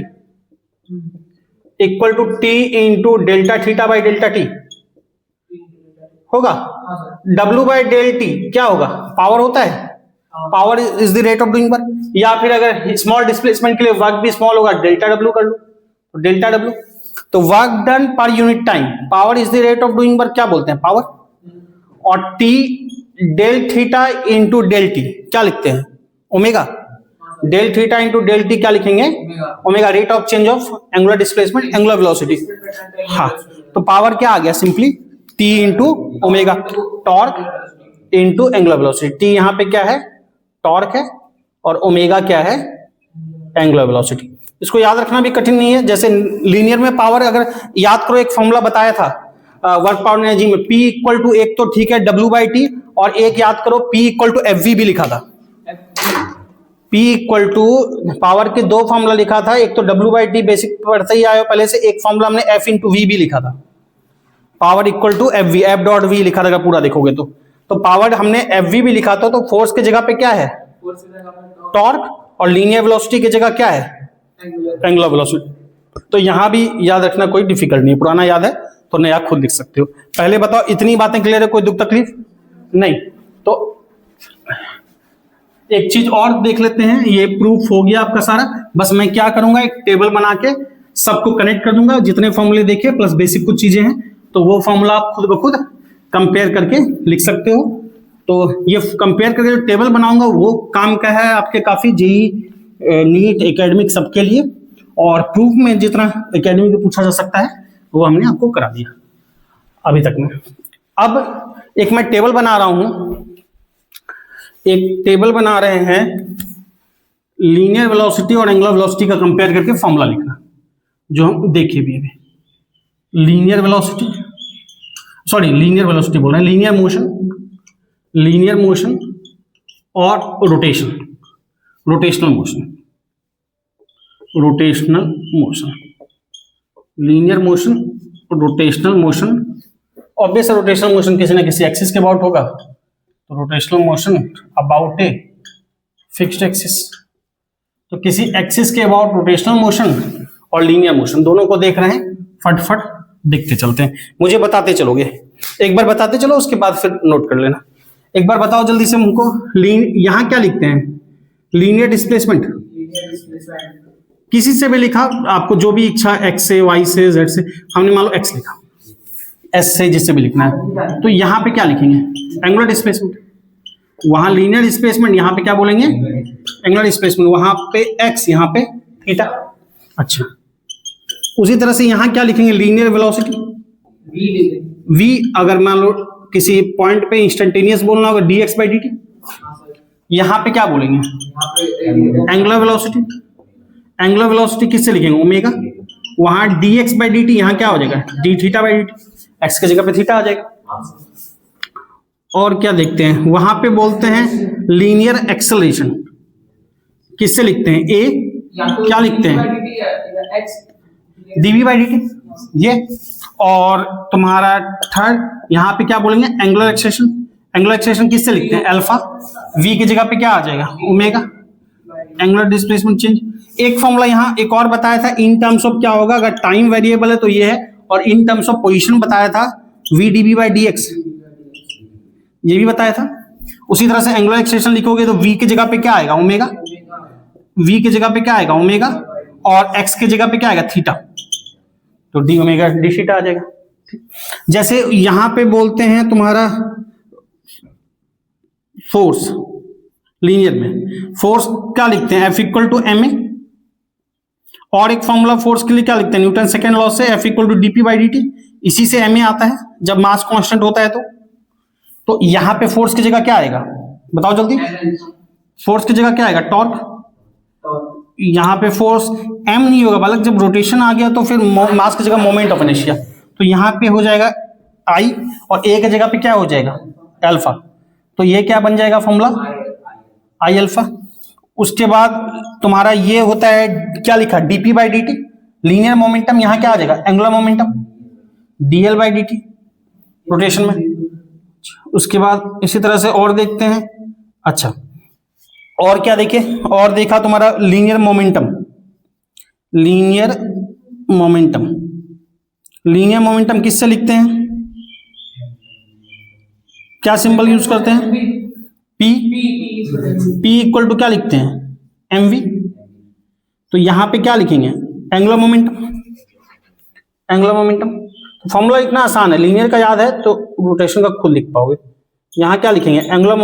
equal to T into delta theta by delta T होगा। डब्ल्यू बाई डेल टी क्या होगा, पावर होता है, power is the rate of doing work. या फिर अगर स्मॉल डिस्प्लेसमेंट के लिए वर्क भी स्मॉल होगा, डेल्टा डब्ल्यू कर लो, तो डेल्टा डब्ल्यू। तो work done per unit time, power is the rate of doing work क्या बोलते हैं, पावर। और T del theta into del T क्या लिखते हैं, omega. Del theta into del T क्या लिखेंगे, omega, rate of change of angular displacement, angular velocity. हाँ, तो पावर क्या आ गया, simply T into omega, torque into angular velocity. T यहां पे क्या है, टॉर्क है, और ओमेगा क्या है, एंगुलर वेलोसिटी। इसको याद रखना भी कठिन नहीं है, जैसे लीनियर में पावर अगर याद करो, एक फॉर्मूला बताया था वर्क पावर एनर्जी में, P इक्वल टू, एक तो ठीक है W बाई टी, और एक याद करो P इक्वल टू FV भी लिखा था। P इक्वल टू पावर के दो फॉर्मूला लिखा था, एक तो W बाई टी बेसिक पढ़ते ही आए हो पहले से, एक फॉर्मूला हमने F इंटू V भी लिखा था, power equal to FV, F dot V लिखा था अगर पूरा देखोगे तो पावर हमने FV भी लिखा था। तो फोर्स की जगह पे क्या है, टॉर्क, और लीनियर वेलोसिटी की जगह क्या है, एंगुलर वेलोसिटी। तो यहां भी याद रखना कोई डिफिकल्ट नहीं, पुराना याद है तो नया खुद लिख सकते हो। पहले बताओ इतनी बातें क्लियर है, कोई दुख तकलीफ नहीं। तो एक चीज और देख लेते हैं, ये प्रूफ हो गया आपका सारा। बस मैं क्या करूंगा, एक टेबल बना के सबको कनेक्ट कर दूंगा, जितने फॉर्मूले देखे प्लस बेसिक कुछ चीजें हैं, तो वो फॉर्मूला आप खुद ब खुद कंपेयर करके लिख सकते हो। तो ये कंपेयर करके जो टेबल बनाऊंगा वो काम का है आपके काफी, जेई, नीट, एकेडमिक सबके लिए। और प्रूफ में जितना एकेडमिक में पूछा जा सकता है वो हमने आपको करा दिया अभी तक में। अब एक मैं टेबल बना रहा हूं, एक टेबल बना रहे हैं, लीनियर वेलोसिटी और एंगुलर वेलोसिटी का कंपेयर करके फॉर्मूला लिखना, जो हम देखे भी अभी। Linear velocity, sorry linear velocity बोल रहे हैं, लीनियर मोशन और rotational motion, linear motion, rotational motion. Obvious rotational motion किसी ना किसी एक्सिस के अबाउट होगा, तो rotational motion about a fixed axis. तो किसी एक्सिस के अबाउट रोटेशनल मोशन और लीनियर मोशन दोनों को देख रहे हैं, फटफट देखते चलते हैं, मुझे बताते चलोगे। एक बार बताते चलो, उसके बाद फिर नोट कर लेना। एक बार बताओ जल्दी से हमको, यहां क्या लिखते हैं? Linear displacement. किसी से भी लिखा आपको, जो भी इच्छा, एक्स से, वाई से, जेड से। हमने मान लो एक्स लिखा, एस से जिससे भी लिखना है, तो यहां पे क्या लिखेंगे? Angular displacement. वहां लीनियर डिस्प्लेसमेंट, यहां पे क्या बोलेंगे? Angular displacement. वहां पे एक्स, यहां पे थीटा। अच्छा, उसी तरह से यहां क्या लिखेंगे? Linear velocity, v। अगर मान लो किसी पॉइंट पे इंस्टेंटेनियस बोलना होगा, dx बाई dt। यहां पे क्या बोलेंगे? Angular velocity. एंगुलर वेलोसिटी किससे लिखेंगे? ओमेगा। वहां dx बाई dt, यहां क्या हो जाएगा? d theta by dt, x की जगह पे थीटा आ जाएगा। और क्या देखते हैं? वहां पे बोलते हैं लीनियर एक्सेलरेशन, किससे लिखते हैं? a, क्या लिखते हैं? dv बाई dt, ये। और तुम्हारा थर्ड यहां पे क्या बोलेंगे? Angular acceleration. एंगुलर एक्सेलरेशन किससे लिखते हैं? अल्फा। v की जगह पे क्या आ जाएगा? ओमेगा। Angular displacement change. एक फॉर्मूला यहां एक और बताया था, इन टर्म्स ऑफ क्या होगा, अगर टाइम वेरिएबल है तो ये है, और इन टर्म्स ऑफ पोजीशन बताया था v dv बाई dx, ये भी बताया था। उसी तरह से एंगुलर एक्सेलरेशन लिखोगे तो v की जगह पे क्या आएगा? ओमेगा। v की जगह पे क्या आएगा? ओमेगा। और x की जगह पे क्या आएगा? थीटा। तो डी ओमेगा डी थीटा आ जाएगा। जैसे यहां पे बोलते हैं तुम्हारा फोर्स, लीनियर में फोर्स क्या लिखते हैं? F equal to M A. और एक फॉर्मूला फोर्स के लिए क्या लिखते हैं? न्यूटन सेकेंड लॉ से F equal to D P by D T. इसी से एम ए आता है जब मास कांस्टेंट होता है। तो यहां पे फोर्स की जगह क्या आएगा? बताओ जल्दी। फोर्स की जगह क्या आएगा? टॉर्क। यहां पे फोर्स m नहीं होगा बालक, जब रोटेशन आ गया तो फिर मास की जगह मोमेंट ऑफ इनर्शिया, तो यहां पे हो जाएगा I, और a की जगह पे क्या हो जाएगा? अल्फा। तो ये क्या बन जाएगा फॉर्मूला? I alpha. उसके बाद तुम्हारा ये होता है, क्या लिखा? dp by dt। Linear momentum यहां क्या आ जाएगा? Angular momentum, dl by dt rotation में। उसके बाद इसी तरह से और देखते हैं। अच्छा, और क्या देखे? और देखा तुम्हारा लीनियर मोमेंटम। लीनियर मोमेंटम किससे लिखते हैं? क्या सिंबल यूज करते हैं? P इक्वल टू क्या लिखते हैं? mv। तो यहां पे क्या लिखेंगे? Angular momentum. फॉर्मूला इतना आसान है, लीनियर का याद है तो रोटेशन का खुद लिख पाओगे। यहां क्या लिखेंगे? एंगुलर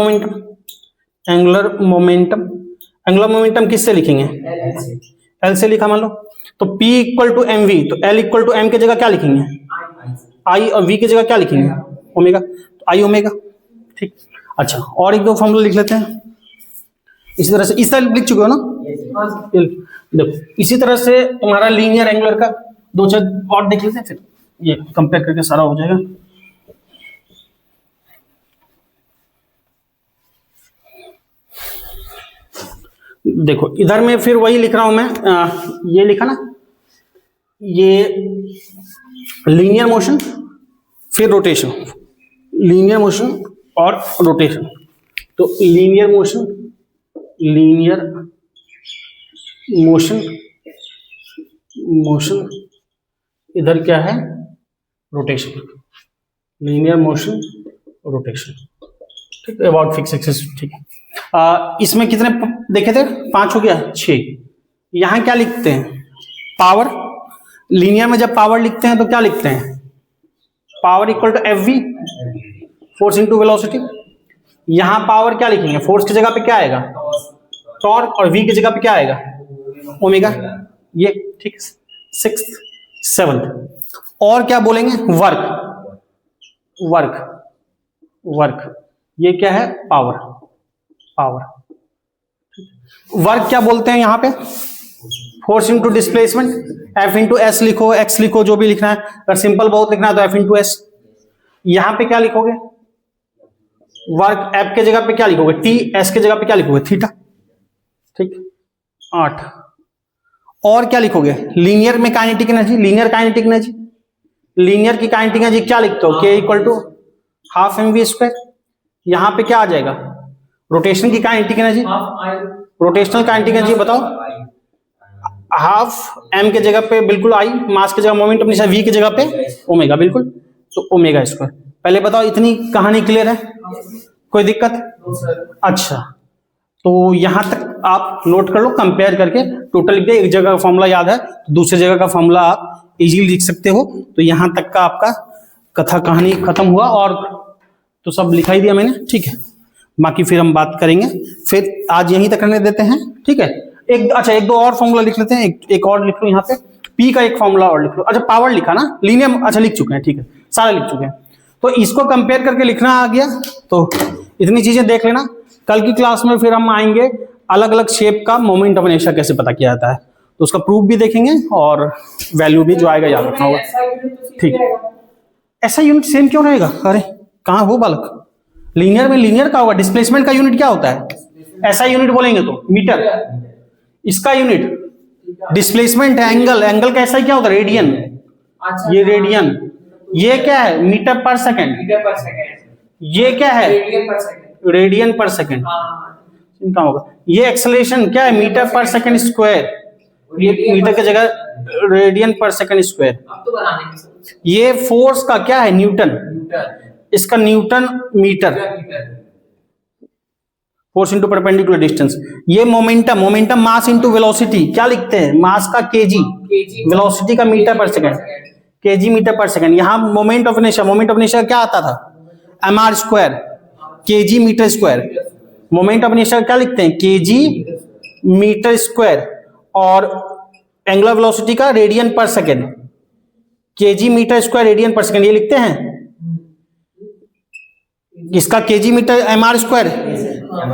मोमेंटम किससे लिखेंगे? L से लिखा मान लो, तो P equal to M V, तो L इक्वल टू एम की जगह क्या लिखेंगे? I, और V की जगह क्या लिखेंगे? ओमेगा। तो I ओमेगा। ठीक। अच्छा, और एक दो फॉर्मूला लिख लेते हैं इसी तरह से। इस तरह लिख चुके हो ना? देखो इसी तरह से तुम्हारा लीनियर एंगुलर का दो चार और देख लेते हैं, फिर ये कंपेयर करके सारा हो जाएगा। देखो इधर में फिर वही लिख रहा हूं मैं, ये लिखा ना, ये लीनियर मोशन फिर रोटेशन, लीनियर मोशन और रोटेशन। तो लीनियर मोशन इधर क्या है? रोटेशन। Linear motion rotation. ठीक है, अबाउट फिक्स एक्सिस, ठीक है। इसमें कितने देखे थे? 5 हो गया, 6। यहां क्या लिखते हैं? पावर। लीनियर में जब पावर लिखते हैं तो क्या लिखते हैं? Power equal to F V, force into velocity. यहां पावर क्या लिखेंगे? फोर्स की जगह पे क्या आएगा? टॉर्क, और वी की जगह पे क्या आएगा? ओमेगा। ये ठीक है, 6th 7th। और क्या बोलेंगे? Work, work, work. ये क्या है? Power, power. वर्क क्या बोलते हैं यहां पे? Force into displacement. F into S लिखो, एक्स लिखो, जो भी लिखना है। अगर सिंपल बहुत लिखना है तो एफ इंटू एस। यहां पे क्या लिखोगे? वर्क। एफ के जगह पे क्या लिखोगे? टी। एस के जगह पे क्या लिखोगे? थीटा। ठीक, 8। और क्या लिखोगे? लीनियर में kinetic energy, linear kinetic energy. Linear की काइनेटिक एनर्जी क्या लिखते हो? K equal to half M V square. यहां पे क्या आ जाएगा? रोटेशन की kinetic energy, rotational kinetic energy बताओ। हाफ एम के जगह पे बिल्कुल आई, मास की जगह मोमेंट अपनी वी की जगह पे ओमेगा, बिल्कुल। तो ओमेगा स्क्वायर। पहले बताओ, इतनी कहानी क्लियर है? कोई दिक्कत? अच्छा, तो यहां तक आप नोट कर लो, कंपेयर करके टोटल लिख दे। एक जगह का फॉर्मूला याद है तो दूसरी जगह का फॉर्मूला आप इजीली लिख सकते हो। तो यहां तक का आपका कथा कहानी खत्म हुआ, और तो सब लिखा ही दिया मैंने, ठीक है। बाकी फिर हम बात करेंगे, फिर आज यहीं तक रहने देते हैं, ठीक है। अच्छा, एक दो और फॉर्मूला लिख लेते हैं। एक और लिख लो यहाँ पे, पी का एक फॉर्मूला और लिख लो। अच्छा, पावर लिखा ना, लीनियर अच्छा लिख चुके हैं, ठीक है, सारा लिख चुके हैं। तो इसको कंपेयर करके लिखना आ गया, तो इतनी चीजें देख लेना। कल की क्लास में फिर हम आएंगे अलग अलग शेप का मोमेंट ऑफ इनर्शिया कैसे पता किया जाता है, तो उसका प्रूफ भी देखेंगे और वैल्यू भी जो आएगा याद रखना होगा, ठीक है। ऐसा यूनिट सेम क्यों रहेगा? अरे कहाँ हो बालक? लीनियर में लीनियर का होगा। डिस्प्लेसमेंट का यूनिट क्या होता है? ऐसा यूनिट बोलेंगे तो मीटर। इसका यूनिट डिस्प्लेसमेंट है, एंगल। एंगल का ऐसा ही क्या होता है? रेडियन। ये रेडियन। ये क्या है? Metre per second. ये क्या है? Radian per second. इनका होगा। ये एक्सेलरेशन क्या है? Metre per second square. ये मीटर की जगह रेडियन पर सेकेंड स्क्वायर। ये फोर्स का क्या है? न्यूटन। इसका newton metre. Force into perpendicular distance. ये momentum, momentum mass into velocity. क्या लिखते हैं? मास का केजी, वेलोसिटी का metre per second, KG metre per second. यहां moment of inertia, moment of inertia क्या आता था? mr square, KG metre square. Moment of inertia क्या लिखते हैं? KG metre square. और एंगुलर वेलोसिटी का radian per second, KG metre square radian per second, ये लिखते हैं। इसका KG metre mr square,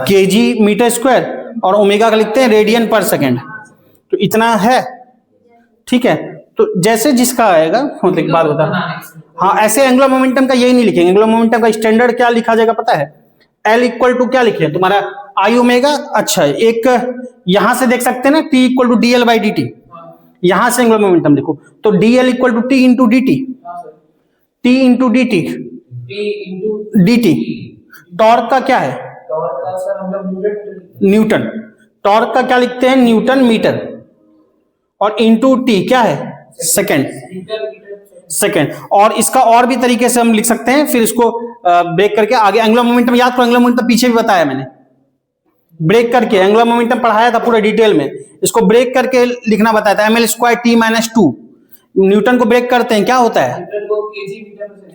KG metre square, और ओमेगा का लिखते हैं रेडियन पर सेकेंड। तो इतना है, ठीक है। तो जैसे जिसका आएगा, एक बात बता, हाँ, ऐसे एंगुलर मोमेंटम का यही नहीं लिखेंगे। एंगुलर मोमेंटम का स्टैंडर्ड क्या लिखा जाएगा पता है? L इक्वल टू क्या लिखे तुम्हारा? I omega. अच्छा, एक यहां से देख सकते हैं ना, T equal to DL by dt। यहां से एंगुलर मोमेंटम लिखो तो DL equal to T into dt, T into dt, dt। Torque का क्या है? न्यूटन। टॉर्क का क्या लिखते हैं? Newton metre. और इंटू टी क्या है? Second, second. और इसका और भी तरीके से हम लिख सकते हैं, फिर इसको ब्रेक करके आगे एंगुलर मोमेंटम याद करो। एंगुलर मोमेंटम पीछे भी बताया मैंने, ब्रेक करके एंगुलर मोमेंटम पढ़ाया था पूरा डिटेल में। इसको ब्रेक करके लिखना बताया था, ml square t minus 2। Newton को ब्रेक करते हैं, क्या होता है?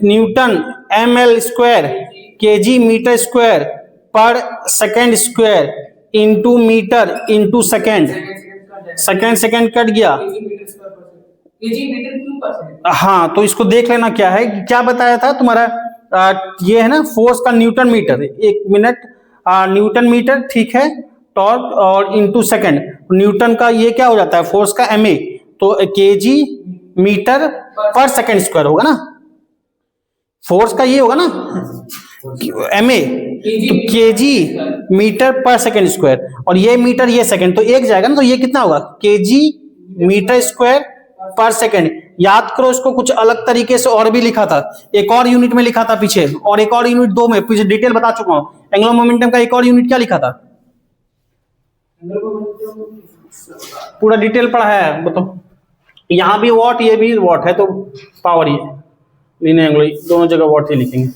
Newton ml square KG metre square per second square into metre into second. Second second cut गया, हाँ। तो इसको देख लेना क्या है, क्या बताया था तुम्हारा? ये है ना फोर्स का न्यूटन मीटर। एक मिनट, न्यूटन मीटर, ठीक है। टॉर्क और इंटू सेकेंड। न्यूटन का ये क्या हो जाता है? फोर्स का MA, तो KG metre per second square होगा ना। फोर्स का ये होगा ना MA, तो KG metre per second square, और ये मीटर ये सेकेंड, तो एक जाएगा ना। तो ये कितना होगा? KG metre square per second. याद करो, इसको कुछ अलग तरीके से और भी लिखा था, एक और यूनिट में लिखा था पीछे, और एक और यूनिट 2 में पीछे डिटेल बता चुका हूं। एंगुलर मोमेंटम का एक और यूनिट क्या लिखा था? पूरा डिटेल पढ़ा है, बताओ। यहां भी वॉट, ये भी वॉट है, तो पावर ही लीनियर एंगुलर दोनों जगह वॉट ही लिखेंगे।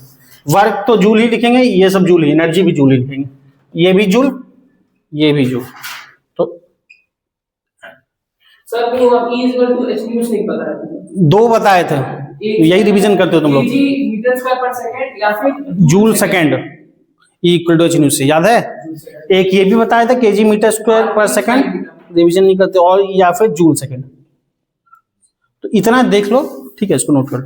वर्क तो जूल ही लिखेंगे, ये सब जूल ही, एनर्जी भी जूल ही लिखेंगे, ये भी जूल, ये भी जूल। तो सर तो E is equal to h news नहीं पता है, 2 बताए थे, यही रिवीजन करते हो तुम लोग। kg मीटर स्क्वायर पर सेकंड या फिर joule second equal to h न्यूज से, याद है? एक ये भी बताया था केजी मीटर स्क्वायर पर सेकंड, रिवीजन नहीं करते, और या फिर जूल सेकेंड। तो इतना देख लो, ठीक है, इसको नोट कर लो।